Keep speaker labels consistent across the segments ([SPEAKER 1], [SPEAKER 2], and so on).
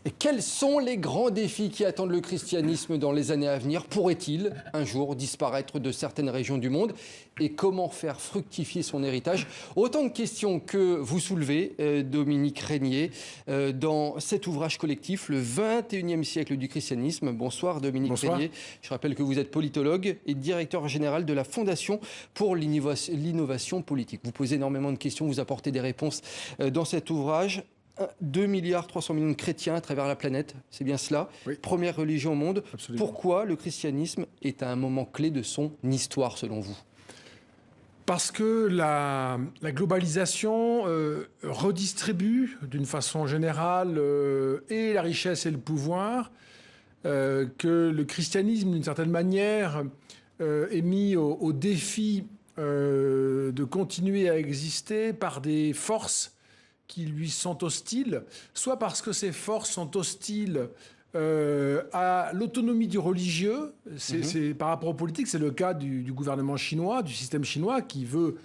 [SPEAKER 1] Et quels sont les grands défis qui attendent le christianisme dans les années à venir? Pourrait-il un jour disparaître de certaines régions du monde? Et comment faire fructifier son héritage? Autant de questions que vous soulevez, Dominique Régnier, dans cet ouvrage collectif, le 21e siècle du christianisme. Bonsoir Dominique Régnier. Je rappelle que vous êtes politologue et directeur général de la Fondation pour l'innovation politique. Vous posez énormément de questions, vous apportez des réponses dans cet ouvrage. 2,3 milliards de chrétiens à travers la planète, c'est bien cela. Oui. Première religion au monde. Absolument. Pourquoi le christianisme est à un moment clé de son histoire, selon vous?
[SPEAKER 2] Parce que la globalisation redistribue d'une façon générale et la richesse et le pouvoir, que le christianisme, d'une certaine manière, est mis au défi de continuer à exister par des forces qui lui sont hostiles, soit parce que ces forces sont hostiles à l'autonomie du religieux. Par rapport aux politiques, c'est le cas du gouvernement chinois, du système chinois, qui veut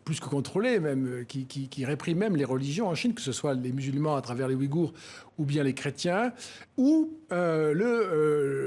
[SPEAKER 2] plus que contrôler, même, qui réprime même les religions en Chine, que ce soit les musulmans à travers les Ouïghours ou bien les chrétiens, ou le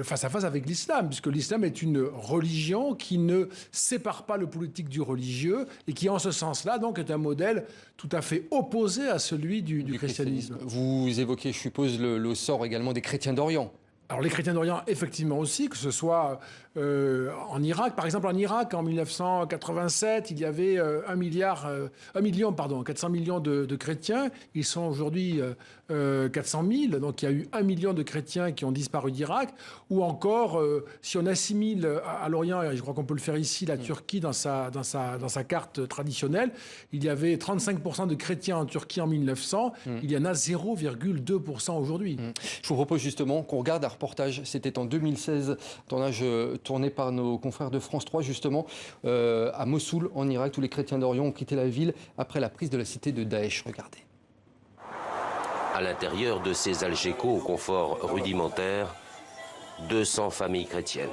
[SPEAKER 2] face-à-face avec l'islam, puisque l'islam est une religion qui ne sépare pas le politique du religieux et qui, en ce sens-là, donc, est un modèle tout à fait opposé à celui du christianisme.
[SPEAKER 1] Vous évoquez, je suppose, le sort également des chrétiens d'Orient.
[SPEAKER 2] Alors les chrétiens d'Orient, effectivement aussi, que ce soit en Irak. Par exemple, en Irak, en 1987, il y avait 400 millions de chrétiens. Ils sont aujourd'hui 400 000. Donc il y a eu 1 million de chrétiens qui ont disparu d'Irak. Ou encore, si on assimile à l'Orient, et je crois qu'on peut le faire ici, la Turquie dans sa carte traditionnelle, il y avait 35% de chrétiens en Turquie en 1900. Il y en a 0,2% aujourd'hui.
[SPEAKER 1] Je vous propose justement qu'on regarde un reportage. C'était en 2016, tournage tourné par nos confrères de France 3, justement, à Mossoul, en Irak. Tous les chrétiens d'Orient ont quitté la ville après la prise de la cité de Daesh. Regardez.
[SPEAKER 3] À l'intérieur de ces algécos au confort rudimentaire, 200 familles chrétiennes.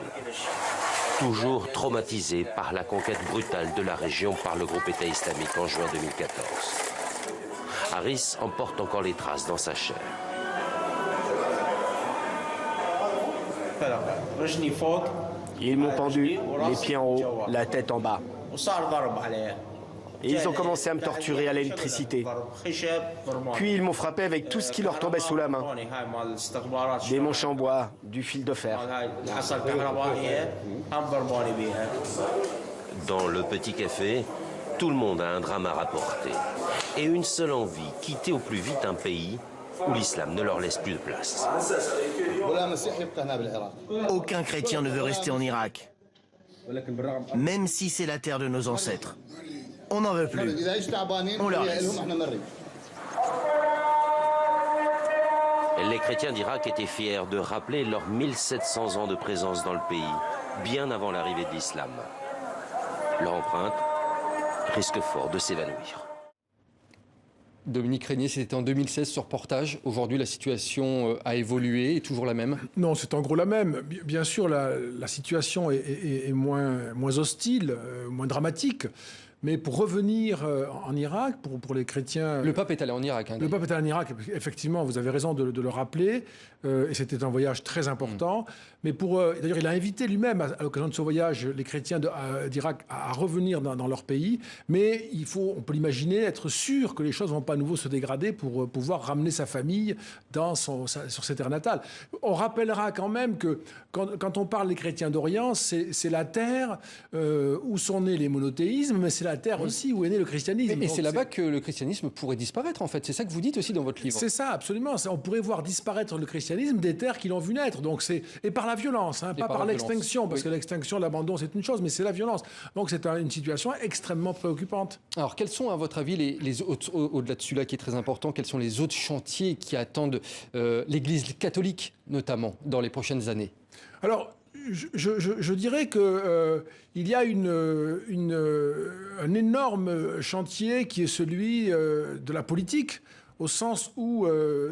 [SPEAKER 3] Toujours traumatisées par la conquête brutale de la région par le groupe État islamique en juin 2014. Harris en porte encore les traces dans sa chair.
[SPEAKER 4] Ils m'ont pendu, les pieds en haut, la tête en bas. Et ils ont commencé à me torturer à l'électricité. Puis ils m'ont frappé avec tout ce qui leur tombait sous la main. Des manches en bois, du fil de fer.
[SPEAKER 3] Dans le petit café, tout le monde a un drame à rapporter. Et une seule envie, quitter au plus vite un pays où l'islam ne leur laisse plus de place.
[SPEAKER 5] Aucun chrétien ne veut rester en Irak, même si c'est la terre de nos ancêtres. On n'en veut plus. On leur laisse.
[SPEAKER 3] Les chrétiens d'Irak étaient fiers de rappeler leurs 1700 ans de présence dans le pays, bien avant l'arrivée de l'islam. Leur empreinte risque fort de s'évanouir.
[SPEAKER 1] Dominique Régnier, c'était en 2016 ce reportage. Aujourd'hui, la situation a évolué, est toujours la même?
[SPEAKER 2] Non, c'est en gros la même. Bien sûr, la situation est moins hostile, moins dramatique. Mais pour revenir en Irak, pour les chrétiens...
[SPEAKER 1] Le pape est allé en Irak.
[SPEAKER 2] Le pape est allé en Irak, effectivement, vous avez raison de le rappeler. Et c'était un voyage très important. Mais d'ailleurs, il a invité lui-même, à l'occasion de ce voyage, les chrétiens d'Irak à revenir dans leur pays. Mais on peut l'imaginer, être sûr que les choses ne vont pas à nouveau se dégrader pour pouvoir ramener sa famille sur ses terres natales. On rappellera quand même que quand on parle des chrétiens d'Orient, c'est la terre où sont nés les monothéismes, mais c'est la terre aussi où est né le christianisme.
[SPEAKER 1] Et c'est là-bas que le christianisme pourrait disparaître, en fait. C'est ça que vous dites aussi dans votre livre.
[SPEAKER 2] C'est ça, absolument. On pourrait voir disparaître le christianisme des terres qui l'ont vu naître. Et par la violence, pas par l'extinction, parce que l'extinction, l'abandon, c'est une chose, mais c'est la violence. Donc c'est une situation extrêmement préoccupante.
[SPEAKER 1] Alors, quels sont, à votre avis, les autres, au-delà de celui-là qui est très important, quels sont les autres chantiers qui attendent l'Église catholique, notamment, dans les prochaines années?
[SPEAKER 2] Alors, je dirais qu'il y a un énorme chantier qui est celui de la politique, au sens où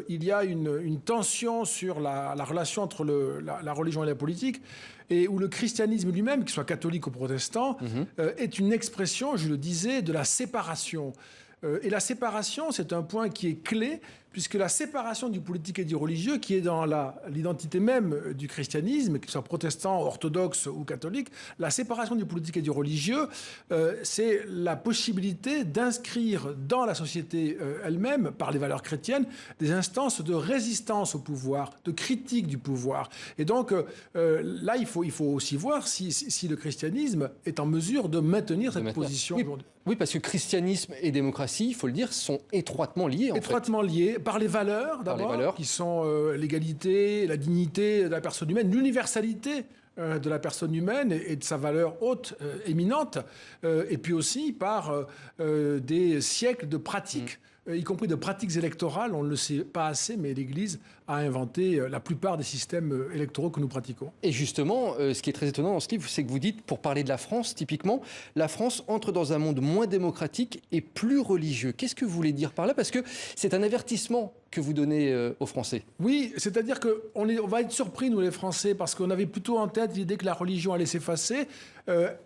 [SPEAKER 2] il y a une tension sur la relation entre la religion et la politique, et où le christianisme lui-même, qu'il soit catholique ou protestant, est une expression, je le disais, de la séparation. Et la séparation, c'est un point qui est clé, puisque la séparation du politique et du religieux, qui est dans l'identité même du christianisme, qu'il soit protestant, orthodoxe ou catholique, la séparation du politique et du religieux, c'est la possibilité d'inscrire dans la société elle-même, par les valeurs chrétiennes, des instances de résistance au pouvoir, de critique du pouvoir. Et donc là, il faut aussi voir si le christianisme est en mesure de maintenir cette position.
[SPEAKER 1] Oui, parce que christianisme et démocratie, il faut le dire, sont étroitement liés.
[SPEAKER 2] Étroitement liés par les valeurs, d'abord, qui sont l'égalité, la dignité de la personne humaine, l'universalité de la personne humaine et de sa valeur haute, éminente, et puis aussi par des siècles de pratiques, y compris de pratiques électorales. On ne le sait pas assez, mais l'Église a inventé la plupart des systèmes électoraux que nous pratiquons.
[SPEAKER 1] Et justement, ce qui est très étonnant dans ce livre, c'est que vous dites, pour parler de la France, typiquement, la France entre dans un monde moins démocratique et plus religieux. Qu'est-ce que vous voulez dire par là? Parce que c'est un avertissement que vous donnez aux Français.
[SPEAKER 2] Oui, c'est-à-dire qu'on va être surpris, nous les Français, parce qu'on avait plutôt en tête l'idée que la religion allait s'effacer.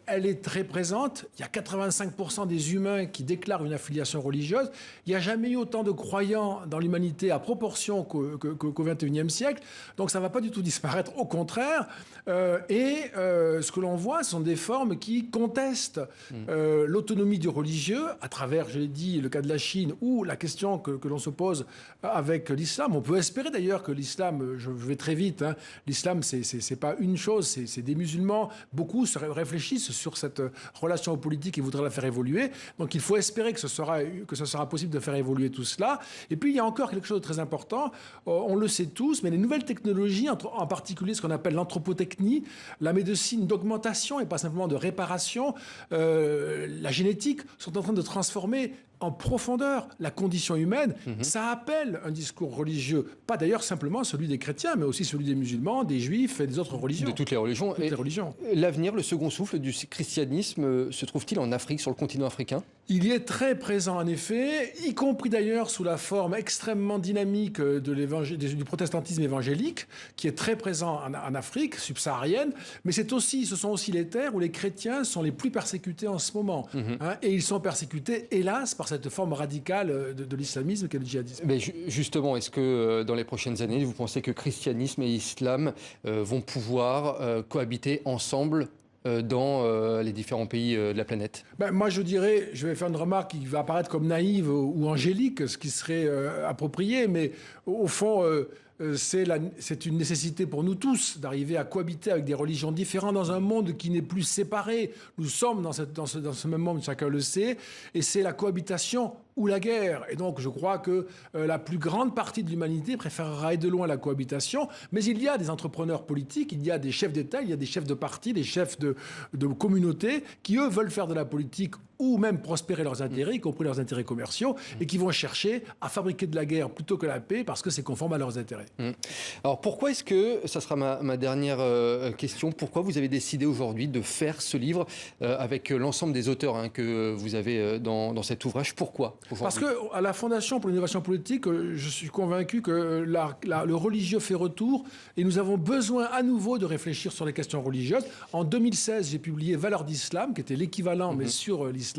[SPEAKER 2] Elle est très présente. Il y a 85% des humains qui déclarent une affiliation religieuse. Il n'y a jamais eu autant de croyants dans l'humanité à proportion qu'au XXIe siècle. Donc ça ne va pas du tout disparaître, au contraire. Ce que l'on voit, ce sont des formes qui contestent l'autonomie du religieux, à travers, je l'ai dit, le cas de la Chine, ou la question que l'on se pose avec l'islam. On peut espérer d'ailleurs que l'islam, je vais très vite, l'islam, c'est pas une chose, c'est des musulmans. Beaucoup réfléchissent sur cette relation politique et voudraient la faire évoluer. Donc il faut espérer que ce sera possible de faire évoluer tout cela. Et puis il y a encore quelque chose de très important, on le sait tous, mais les nouvelles technologies, en particulier ce qu'on appelle l'anthropotechnie, la médecine d'augmentation et pas simplement de réparation, la génétique, sont en train de transformer en profondeur la condition humaine. Ça appelle un discours religieux, pas d'ailleurs simplement celui des chrétiens, mais aussi celui des musulmans, des juifs et des autres religions.
[SPEAKER 1] De toutes les religions.
[SPEAKER 2] Toutes les religions.
[SPEAKER 1] L'avenir, le second souffle du christianisme, se trouve-t-il en Afrique, sur le continent africain?
[SPEAKER 2] Il y est très présent en effet, y compris d'ailleurs sous la forme extrêmement dynamique du protestantisme évangélique, qui est très présent en Afrique subsaharienne, mais ce sont aussi les terres où les chrétiens sont les plus persécutés en ce moment. Et ils sont persécutés, hélas, par cette forme radicale de l'islamisme qu'est le djihadisme.
[SPEAKER 1] Mais justement, est-ce que dans les prochaines années, vous pensez que christianisme et islam vont pouvoir cohabiter ensemble dans les différents pays de la planète?
[SPEAKER 2] Moi, je vais faire une remarque qui va apparaître comme naïve ou angélique, ce qui serait approprié, mais au fond, c'est une nécessité pour nous tous d'arriver à cohabiter avec des religions différentes dans un monde qui n'est plus séparé. Nous sommes dans ce même monde, chacun le sait, et c'est la cohabitation ou la guerre. Et donc, je crois que la plus grande partie de l'humanité préférera de loin la cohabitation. Mais il y a des entrepreneurs politiques, il y a des chefs d'État, il y a des chefs de partis, des chefs de communautés qui, eux, veulent faire de la politique ou même prospérer leurs intérêts, y compris leurs intérêts commerciaux, et qui vont chercher à fabriquer de la guerre plutôt que la paix parce que c'est conforme à leurs intérêts.
[SPEAKER 1] Alors, pourquoi est-ce que, ça sera ma dernière question, pourquoi vous avez décidé aujourd'hui de faire ce livre avec l'ensemble des auteurs que vous avez dans cet ouvrage? Pourquoi?
[SPEAKER 2] Parce qu'à la Fondation pour l'innovation politique, je suis convaincu que le religieux fait retour et nous avons besoin à nouveau de réfléchir sur les questions religieuses. En 2016, j'ai publié Valeurs d'Islam, qui était l'équivalent, mais sur l'islam.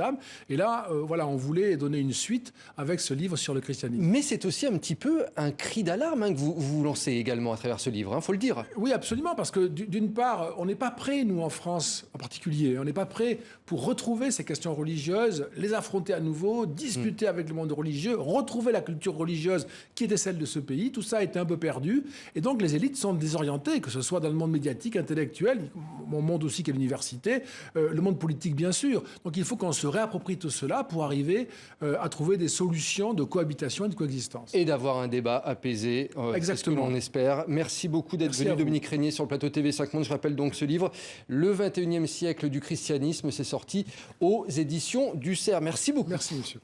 [SPEAKER 2] Et là, on voulait donner une suite avec ce livre sur le christianisme.
[SPEAKER 1] Mais c'est aussi un petit peu un cri d'alarme que vous lancez également à travers ce livre, faut le dire.
[SPEAKER 2] Oui, absolument, parce que d'une part, on n'est pas prêts, nous en France en particulier, on n'est pas prêts pour retrouver ces questions religieuses, les affronter à nouveau, discuter avec le monde religieux, retrouver la culture religieuse qui était celle de ce pays. Tout ça a été un peu perdu. Et donc, les élites sont désorientées, que ce soit dans le monde médiatique, intellectuel, mon monde aussi qui est l'université, le monde politique, bien sûr. Donc, il faut qu'on se réapproprie tout cela pour arriver à trouver des solutions de cohabitation et de coexistence.
[SPEAKER 1] Et d'avoir un débat apaisé.
[SPEAKER 2] Exactement.
[SPEAKER 1] C'est ce que l'on espère. Merci beaucoup d'être venu, Dominique Régnier, sur le plateau TV5 Monde. Je rappelle donc ce livre, Le 21e siècle du christianisme. C'est sorti aux éditions du CERF. Merci beaucoup.
[SPEAKER 2] Merci, monsieur.